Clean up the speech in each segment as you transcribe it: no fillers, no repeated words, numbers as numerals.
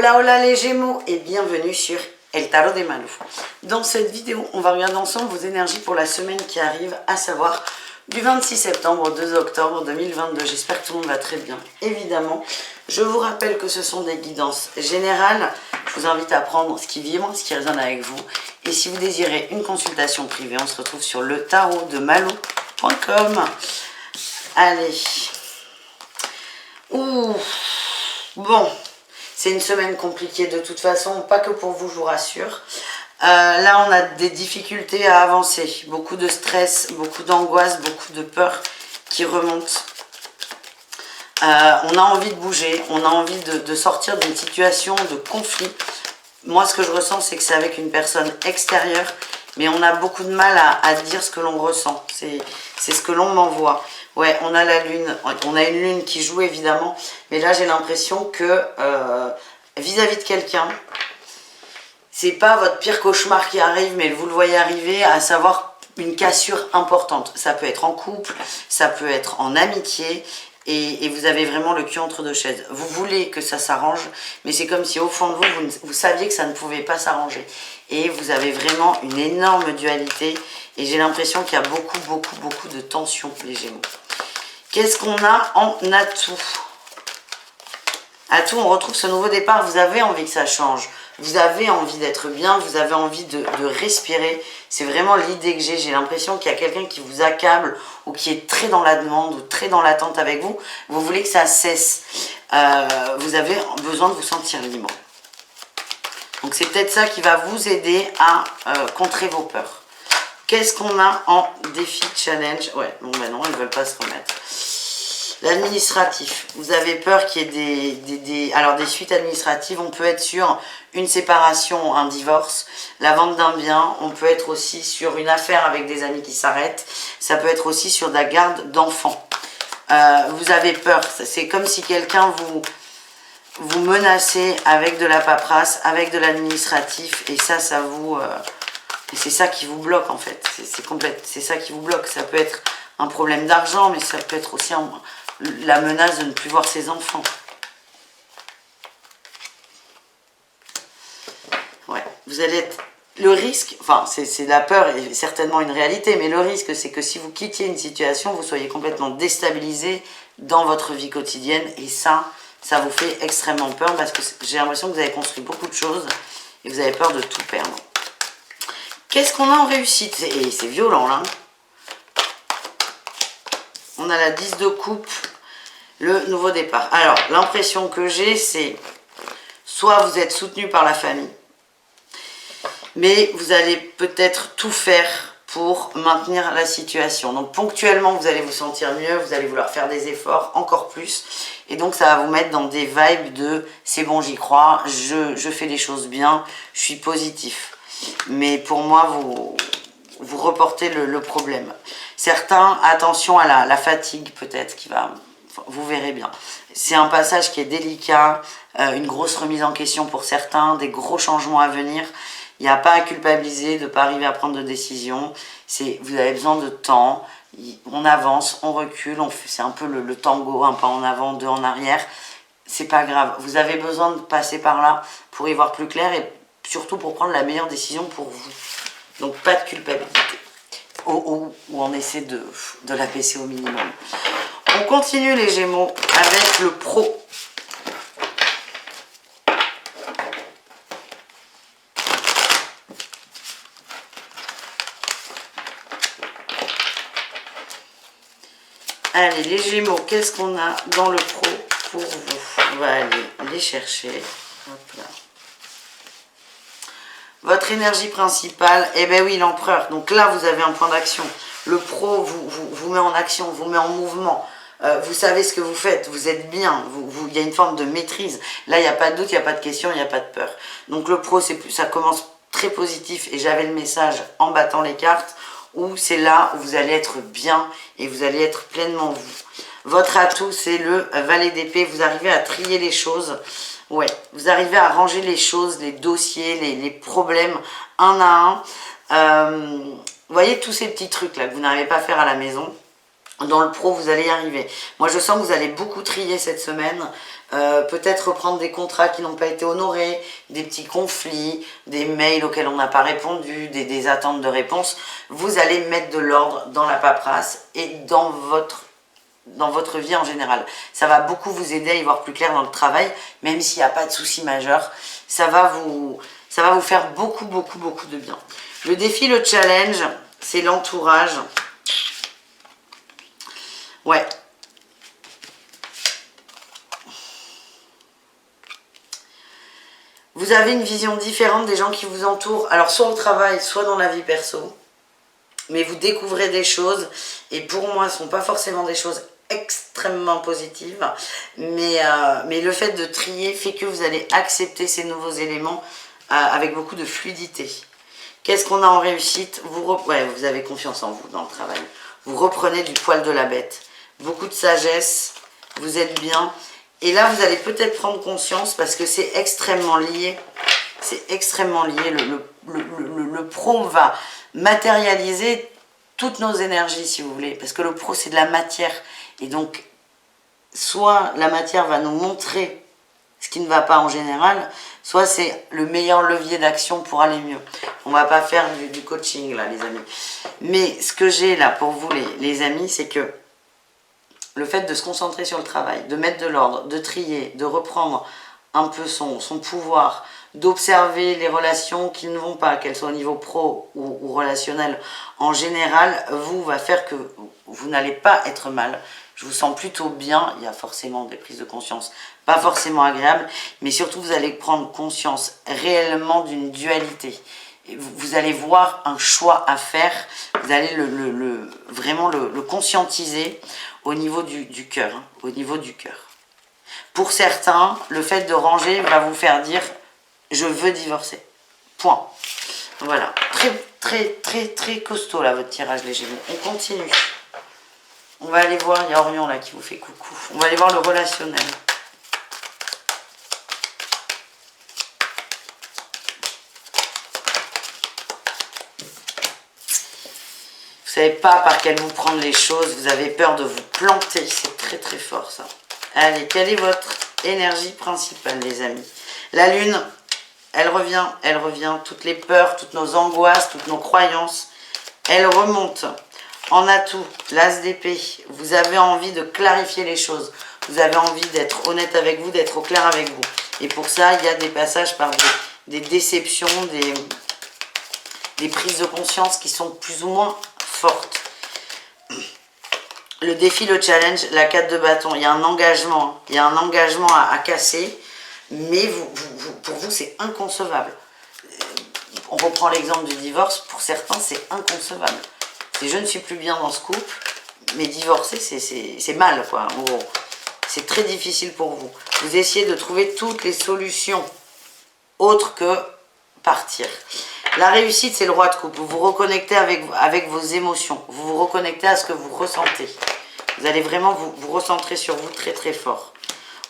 Hola hola les Gémeaux et bienvenue sur El Tarot des Malou. Dans cette vidéo, on va regarder ensemble vos énergies pour la semaine qui arrive, à savoir du 26 septembre au 2 octobre 2022. J'espère que tout le monde va très bien. Évidemment, je vous rappelle que ce sont des guidances générales. Je vous invite à prendre ce qui vibre, ce qui résonne avec vous. Et si vous désirez une consultation privée, on se retrouve sur le tarot de malou.com. Allez. Ouh. Bon. C'est une semaine compliquée de toute façon, pas que pour vous, je vous rassure. Là, on a des difficultés à avancer. Beaucoup de stress, beaucoup d'angoisse, beaucoup de peur qui remontent. On a envie de bouger, on a envie de sortir d'une situation de conflit. Moi, ce que je ressens, c'est que c'est avec une personne extérieure, mais on a beaucoup de mal à dire ce que l'on ressent. C'est ce que l'on m'envoie. Ouais, on a la lune, on a une lune qui joue évidemment, mais là j'ai l'impression que vis-à-vis de quelqu'un, c'est pas votre pire cauchemar qui arrive, mais vous le voyez arriver, à savoir une cassure importante. Ça peut être en couple, ça peut être en amitié, et vous avez vraiment le cul entre deux chaises. Vous voulez que ça s'arrange, mais c'est comme si au fond de vous, vous saviez que ça ne pouvait pas s'arranger. Et vous avez vraiment une énorme dualité, et j'ai l'impression qu'il y a beaucoup de tension, les Gémeaux. Qu'est-ce qu'on a en atout? Atout, on retrouve ce nouveau départ. Vous avez envie que ça change. Vous avez envie d'être bien. Vous avez envie de respirer. C'est vraiment l'idée que j'ai. J'ai l'impression qu'il y a quelqu'un qui vous accable ou qui est très dans la demande ou très dans l'attente avec vous. Vous voulez que ça cesse. Vous avez besoin de vous sentir libre. Donc c'est peut-être ça qui va vous aider à contrer vos peurs. Qu'est-ce qu'on a en défi, challenge? Ouais, bon ben non, ils ne veulent pas se remettre. L'administratif. Vous avez peur qu'il y ait alors des suites administratives. On peut être sur une séparation, un divorce, la vente d'un bien. On peut être aussi sur une affaire avec des amis qui s'arrêtent. Ça peut être aussi sur la garde d'enfants. Vous avez peur. C'est comme si quelqu'un vous menacez avec de la paperasse, avec de l'administratif. Et ça vous... Et c'est ça qui vous bloque en fait, c'est ça qui vous bloque. Ça peut être un problème d'argent, mais ça peut être aussi la menace de ne plus voir ses enfants. Ouais, vous allez être... Le risque, enfin c'est la peur et certainement une réalité, mais le risque c'est que si vous quittiez une situation, vous soyez complètement déstabilisé dans votre vie quotidienne. Et ça vous fait extrêmement peur parce que j'ai l'impression que vous avez construit beaucoup de choses et vous avez peur de tout perdre. Qu'est-ce qu'on a en réussite? Et c'est violent là. On a la 10 de coupe, le nouveau départ. Alors, l'impression que j'ai, c'est soit vous êtes soutenu par la famille, mais vous allez peut-être tout faire pour maintenir la situation. Donc ponctuellement, vous allez vous sentir mieux, vous allez vouloir faire des efforts, encore plus. Et donc ça va vous mettre dans des vibes de c'est bon, j'y crois, je fais les choses bien, je suis positif. Mais pour moi, vous reportez le problème. Certains, attention à la fatigue peut-être, qui va... Vous verrez bien. C'est un passage qui est délicat, une grosse remise en question pour certains, des gros changements à venir. Il n'y a pas à culpabiliser de ne pas arriver à prendre de décision. Vous avez besoin de temps, on avance, on recule, c'est un peu le tango, un pas en avant, deux en arrière. C'est pas grave, vous avez besoin de passer par là pour y voir plus clair et surtout pour prendre la meilleure décision pour vous. Donc pas de culpabilité. Ou on essaie de l'abaisser au minimum. On continue les Gémeaux avec le pro. Allez les Gémeaux, qu'est-ce qu'on a dans le pro pour vous? On va aller les chercher. Hop là. Votre énergie principale, eh bien oui, l'empereur. Donc là, vous avez un point d'action. Le pro vous met en action, vous met en mouvement. Vous savez ce que vous faites, vous êtes bien, il y a une forme de maîtrise. Là, il n'y a pas de doute, il n'y a pas de question, il n'y a pas de peur. Donc le pro, ça commence très positif et j'avais le message en battant les cartes où c'est là où vous allez être bien et vous allez être pleinement vous. Votre atout, c'est le valet d'épée. Vous arrivez à trier les choses. Ouais, vous arrivez à ranger les choses, les dossiers, les problèmes un à un. Vous voyez tous ces petits trucs là que vous n'arrivez pas à faire à la maison. Dans le pro, vous allez y arriver. Moi, je sens que vous allez beaucoup trier cette semaine. Peut-être reprendre des contrats qui n'ont pas été honorés, des petits conflits, des mails auxquels on n'a pas répondu, des attentes de réponse. Vous allez mettre de l'ordre dans la paperasse et dans votre vie en général. Ça va beaucoup vous aider à y voir plus clair dans le travail, même s'il n'y a pas de souci majeur. Ça va vous faire beaucoup de bien. Le défi, le challenge, c'est l'entourage. Ouais. Vous avez une vision différente des gens qui vous entourent, alors soit au travail, soit dans la vie perso. Mais vous découvrez des choses, et pour moi, ce ne sont pas forcément des choses extrêmement positives, mais le fait de trier fait que vous allez accepter ces nouveaux éléments avec beaucoup de fluidité. Qu'est-ce qu'on a en réussite? Vous avez confiance en vous dans le travail. Vous reprenez du poil de la bête. Beaucoup de sagesse, vous êtes bien. Et là, vous allez peut-être prendre conscience parce que c'est extrêmement lié. C'est extrêmement lié. Le pro va matérialiser toutes nos énergies, si vous voulez. Parce que le pro, c'est de la matière. Et donc, soit la matière va nous montrer ce qui ne va pas en général, soit c'est le meilleur levier d'action pour aller mieux. On ne va pas faire du coaching, là, les amis. Mais ce que j'ai là pour vous, les amis, c'est que le fait de se concentrer sur le travail, de mettre de l'ordre, de trier, de reprendre un peu son pouvoir, d'observer les relations qui ne vont pas, qu'elles soient au niveau pro ou relationnel, en général, va faire que vous n'allez pas être mal. Je vous sens plutôt bien, il y a forcément des prises de conscience, pas forcément agréables, mais surtout vous allez prendre conscience réellement d'une dualité. Vous allez voir un choix à faire, vous allez vraiment le conscientiser au niveau du cœur, au niveau du cœur. Pour certains, le fait de ranger va vous faire dire « je veux divorcer ». Point. Voilà. Très costaud là votre tirage les Gémeaux. On continue. On va aller voir, il y a Orion là qui vous fait coucou. On va aller voir le relationnel. Vous ne savez pas par quel bout prendre les choses, vous avez peur de vous planter, c'est très fort ça. Allez, quelle est votre énergie principale les amis? La lune, elle revient, toutes les peurs, toutes nos angoisses, toutes nos croyances, elle remonte. En atout, l'as d'épée, vous avez envie de clarifier les choses, vous avez envie d'être honnête avec vous, d'être au clair avec vous. Et pour ça, il y a des passages par des déceptions, des prises de conscience qui sont plus ou moins forte. Le défi, le challenge, la 4 de bâton, il y a un engagement, à casser, mais pour vous, c'est inconcevable. On reprend l'exemple du divorce, pour certains, c'est inconcevable. C'est je ne suis plus bien dans ce couple, mais divorcer, c'est mal, quoi, en gros. C'est très difficile pour vous. Vous essayez de trouver toutes les solutions autres que partir. La réussite, c'est le roi de coupe. Vous vous reconnectez avec vos émotions. Vous vous reconnectez à ce que vous ressentez. Vous allez vraiment vous recentrer sur vous très fort.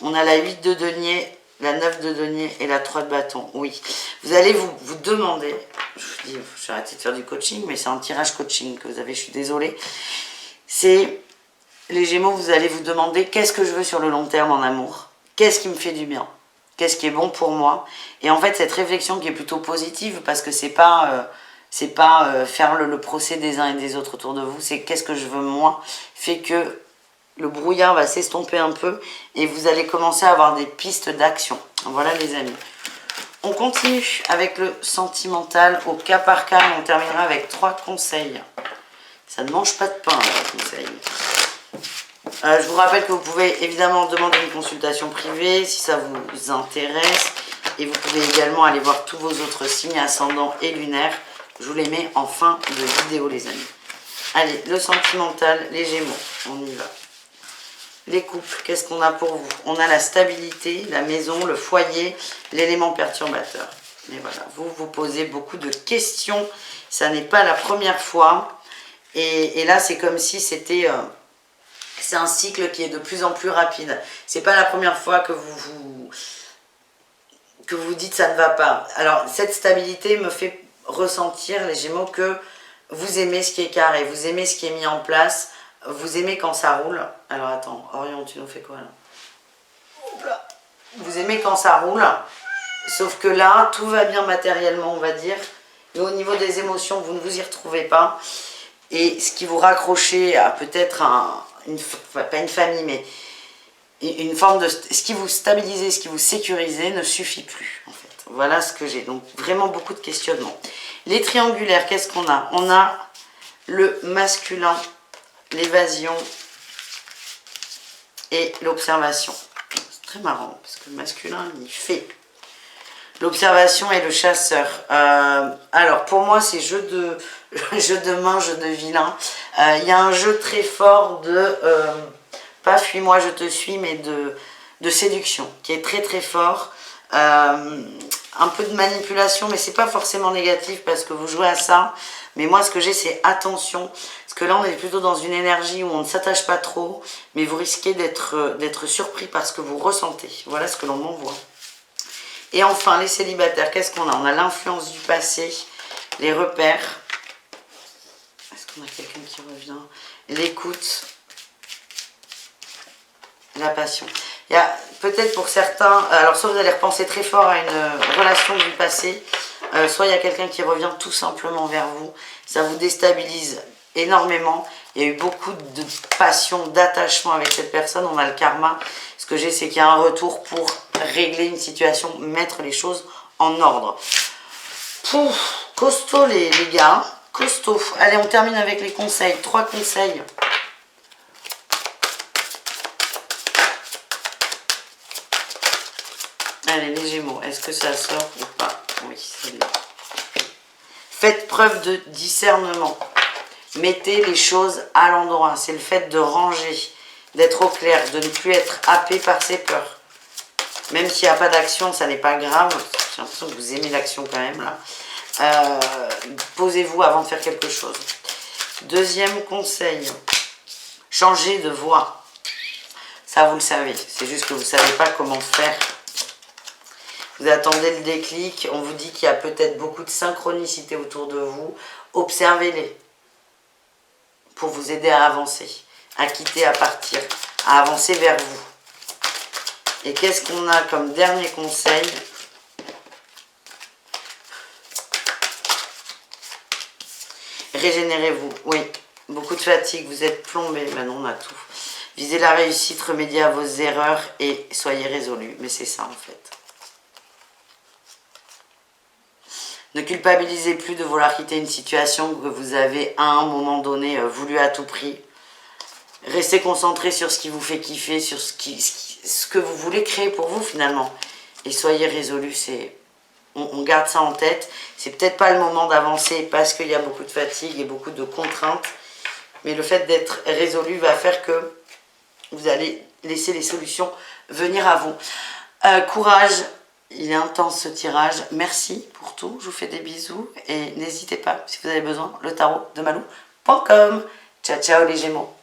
On a la 8 de denier, la 9 de denier et la 3 de bâton. Oui. Vous allez vous demander, je vous dis, je vais arrêter de faire du coaching, mais c'est un tirage coaching que vous avez, je suis désolée. C'est, les Gémeaux, vous allez vous demander qu'est-ce que je veux sur le long terme en amour? Qu'est-ce qui me fait du bien? Qu'est-ce qui est bon pour moi? Et en fait, cette réflexion qui est plutôt positive, parce que c'est pas faire le procès des uns et des autres autour de vous, c'est qu'est-ce que je veux moi, fait que le brouillard va s'estomper un peu et vous allez commencer à avoir des pistes d'action. Voilà les amis. On continue avec le sentimental au cas par cas et on terminera avec 3 conseils. Ça ne mange pas de pain, les conseils. Je vous rappelle que vous pouvez évidemment demander une consultation privée si ça vous intéresse. Et vous pouvez également aller voir tous vos autres signes ascendants et lunaires. Je vous les mets en fin de vidéo les amis. Allez, le sentimental, les Gémeaux, on y va. Les couples, qu'est-ce qu'on a pour vous? On a la stabilité, la maison, le foyer, l'élément perturbateur. Et voilà, vous posez beaucoup de questions. Ça n'est pas la première fois. Et là, c'est comme si c'était... c'est un cycle qui est de plus en plus rapide. C'est pas la première fois que vous dites ça ne va pas. Alors, cette stabilité me fait ressentir, les Gémeaux, que vous aimez ce qui est carré, vous aimez ce qui est mis en place, Vous aimez quand ça roule. Alors attends, Orion, tu nous fais quoi là? Hop là. Vous aimez quand ça roule. Sauf que là, tout va bien matériellement, on va dire. Mais au niveau des émotions, vous ne vous y retrouvez pas. Et ce qui vous raccrochait à peut-être pas une famille, mais une forme de... Ce qui vous stabilisait, ce qui vous sécurisait ne suffit plus, en fait. Voilà ce que j'ai. Donc, vraiment beaucoup de questionnements. Les triangulaires, qu'est-ce qu'on a? On a le masculin, l'évasion et l'observation. C'est très marrant, parce que le masculin, il fait. L'observation et le chasseur. Alors, pour moi, c'est jeu de main, jeu de vilain. Il y a un jeu très fort de... pas fuis-moi, je te suis, mais de séduction, qui est très très fort. Un peu de manipulation, mais c'est pas forcément négatif parce que vous jouez à ça. Mais moi, ce que j'ai, c'est attention. Parce que là, on est plutôt dans une énergie où on ne s'attache pas trop, mais vous risquez d'être surpris par ce que vous ressentez. Voilà ce que l'on m'envoie. Et enfin, les célibataires, qu'est-ce qu'on a? On a l'influence du passé, les repères. Est-ce qu'on a quelqu'un qui revient? L'écoute, la passion. Il y a peut-être pour certains, alors soit vous allez repenser très fort à une relation du passé, soit il y a quelqu'un qui revient tout simplement vers vous. Ça vous déstabilise énormément. Il y a eu beaucoup de passion, d'attachement avec cette personne. On a le karma. Ce que j'ai, c'est qu'il y a un retour pour régler une situation, mettre les choses en ordre. Pouf, costaud les gars, costaud. Allez, on termine avec les conseils. 3 conseils. Allez, les Gémeaux, est-ce que ça sort ou pas? Oui, c'est bien. Faites preuve de discernement. Mettez les choses à l'endroit. C'est le fait de ranger, d'être au clair, de ne plus être happé par ses peurs. Même s'il n'y a pas d'action, ça n'est pas grave. J'ai l'impression que vous aimez l'action quand même là. Posez-vous avant de faire quelque chose. Deuxième conseil, changez de voix. Ça, vous le savez. C'est juste que vous ne savez pas comment faire. Vous attendez le déclic. On vous dit qu'il y a peut-être beaucoup de synchronicité autour de vous. Observez-les pour vous aider à avancer, à quitter, à partir, à avancer vers vous. Et qu'est-ce qu'on a comme dernier conseil? Régénérez-vous. Oui, beaucoup de fatigue, vous êtes plombé. Maintenant, on a tout. Visez la réussite, remédiez à vos erreurs et soyez résolus. Mais c'est ça, en fait. Ne culpabilisez plus de vouloir quitter une situation que vous avez à un moment donné voulu à tout prix. Restez concentré sur ce qui vous fait kiffer, sur ce que vous voulez créer pour vous finalement. Et soyez résolus, on garde ça en tête. C'est peut-être pas le moment d'avancer parce qu'il y a beaucoup de fatigue et beaucoup de contraintes. Mais le fait d'être résolu va faire que vous allez laisser les solutions venir à vous. Courage. Il est intense ce tirage. Merci pour tout. Je vous fais des bisous. Et n'hésitez pas, si vous avez besoin, le tarot de Malou.com. Ciao, ciao les Gémeaux.